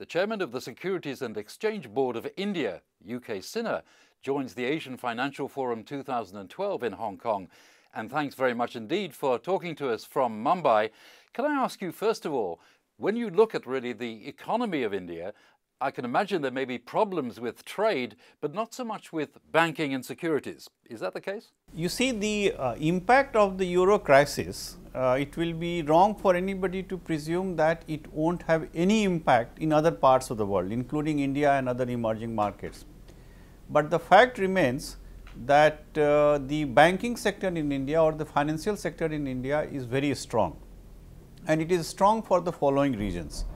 The chairman of the Securities and Exchange Board of India, UK Sinha, joins the Asian Financial Forum 2012 in Hong Kong. And thanks very much indeed for talking to us from Mumbai. Can I ask you, first of all, when you look at really the economy of India, I can imagine there may be problems with trade, but not so much with banking and securities. Is that the case? You see, the impact of the euro crisis, it will be wrong for anybody to presume that it won't have any impact in other parts of the world, including India and other emerging markets. But the fact remains that the banking sector in India or the financial sector in India is very strong, and it is strong for the following reasons.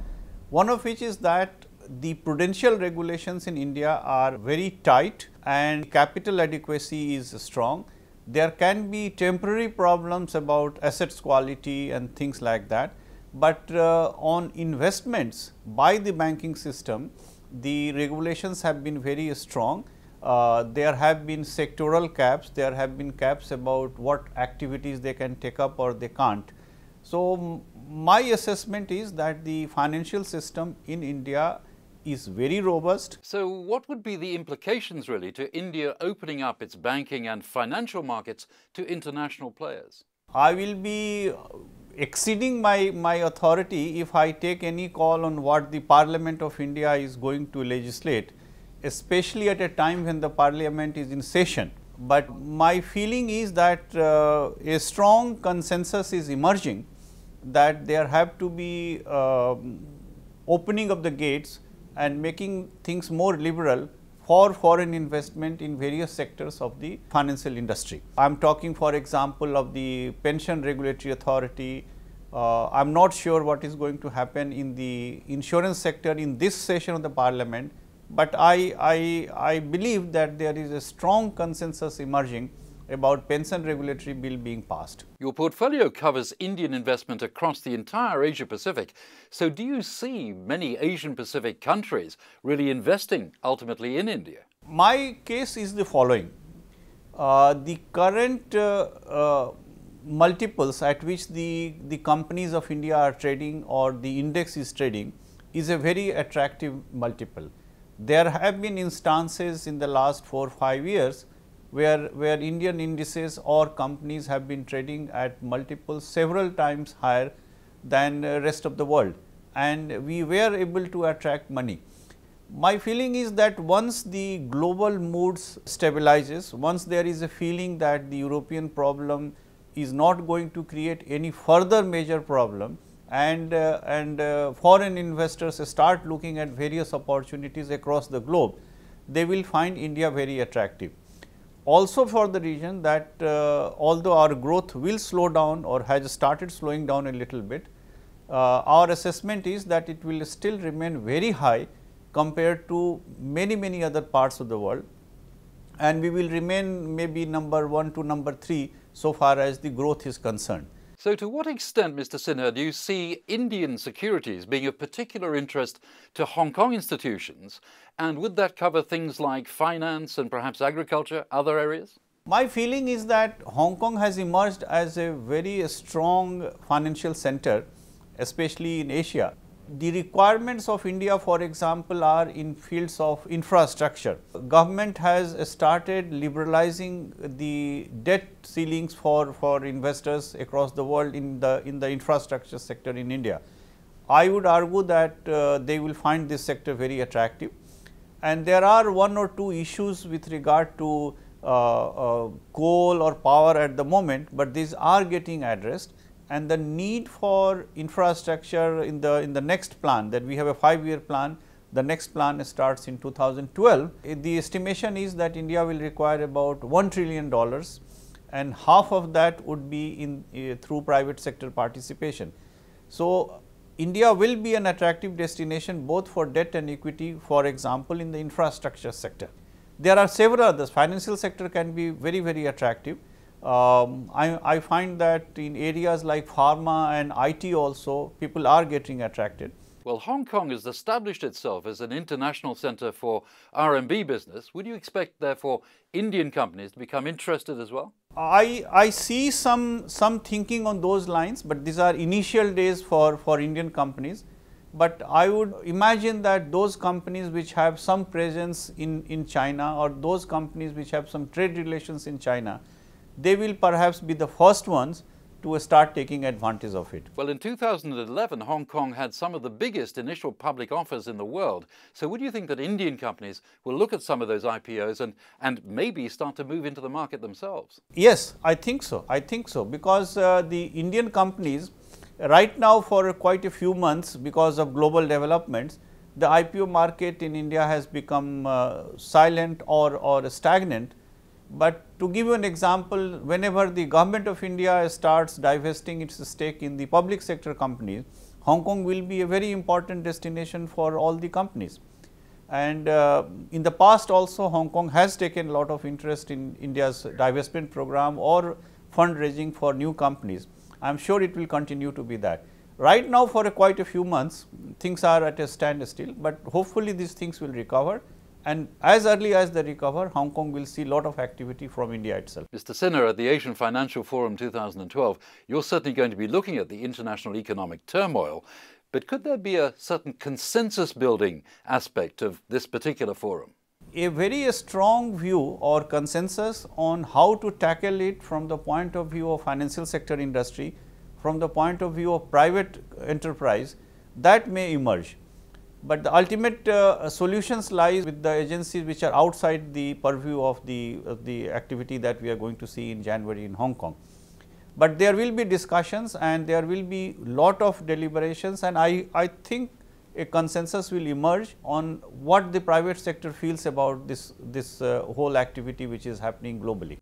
One of which is that the prudential regulations in India are very tight and capital adequacy is strong. There can be temporary problems about assets quality and things like that, but on investments by the banking system, the regulations have been very strong. There have been sectoral caps, there have been caps about what activities they can take up or they can't. So, my assessment is that the financial system in India is very robust. So what would be the implications really to India opening up its banking and financial markets to international players? I will be exceeding my authority if I take any call on what the Parliament of India is going to legislate, especially at a time when the Parliament is in session. But my feeling is that a strong consensus is emerging that there have to be opening of the gates and making things more liberal for foreign investment in various sectors of the financial industry. I am talking, for example, of the pension regulatory authority. I am not sure what is going to happen in the insurance sector in this session of the Parliament, but I believe that there is a strong consensus emerging about pension regulatory bill being passed. Your portfolio covers Indian investment across the entire Asia Pacific. So do you see many Asian Pacific countries really investing ultimately in India? My case is the following. The current multiples at which the companies of India are trading or the index is trading is a very attractive multiple. There have been instances in the last 4 or 5 years where Indian indices or companies have been trading at multiples several times higher than the rest of the world, and we were able to attract money. My feeling is that once the global moods stabilizes, once there is a feeling that the European problem is not going to create any further major problem, and foreign investors start looking at various opportunities across the globe, they will find India very attractive. Also for the reason that although our growth will slow down or has started slowing down a little bit, our assessment is that it will still remain very high compared to many other parts of the world, and we will remain maybe number 1 to number 3 so far as the growth is concerned. So to what extent, Mr. Sinha, do you see Indian securities being of particular interest to Hong Kong institutions, and would that cover things like finance and perhaps agriculture, other areas? My feeling is that Hong Kong has emerged as a very strong financial center, especially in Asia. The requirements of India, for example, are in fields of infrastructure. Government has started liberalizing the debt ceilings for investors across the world in the infrastructure sector in India. I would argue that they will find this sector very attractive, and there are 1 or 2 issues with regard to coal or power at the moment, but these are getting addressed. And the need for infrastructure in the next plan, that we have a 5-year plan, the next plan starts in 2012. The estimation is that India will require about $1 trillion, and half of that would be through private sector participation. So, India will be an attractive destination both for debt and equity, for example, in the infrastructure sector. There are several others. Financial sector can be very attractive. I find that in areas like pharma and IT also, people are getting attracted. Well, Hong Kong has established itself as an international centre for RMB business. Would you expect, therefore, Indian companies to become interested as well? I see some thinking on those lines, but these are initial days for Indian companies. but I would imagine that those companies which have some presence in China, or those companies which have some trade relations in China, they will perhaps be the first ones to start taking advantage of it. Well, in 2011, Hong Kong had some of the biggest initial public offers in the world. So would you think that Indian companies will look at some of those IPOs and maybe start to move into the market themselves? Yes, I think so. I think so, because the Indian companies right now, for quite a few months, because of global developments, the IPO market in India has become silent or stagnant. But to give you an example, whenever the government of India starts divesting its stake in the public sector companies, Hong Kong will be a very important destination for all the companies. And in the past also, Hong Kong has taken a lot of interest in India's divestment program or fundraising for new companies. I am sure it will continue to be that. Right now, for quite a few months, things are at a standstill, but hopefully these things will recover. And as early as they recover, Hong Kong will see a lot of activity from India itself. Mr. Sinha, at the Asian Financial Forum 2012, you're certainly going to be looking at the international economic turmoil, but could there be a certain consensus building aspect of this particular forum? A very strong view or consensus on how to tackle it from the point of view of financial sector industry, from the point of view of private enterprise, that may emerge. But the ultimate solutions lies with the agencies which are outside the purview of the activity that we are going to see in January in Hong Kong. But there will be discussions and there will be lot of deliberations, and I think a consensus will emerge on what the private sector feels about this whole activity which is happening globally.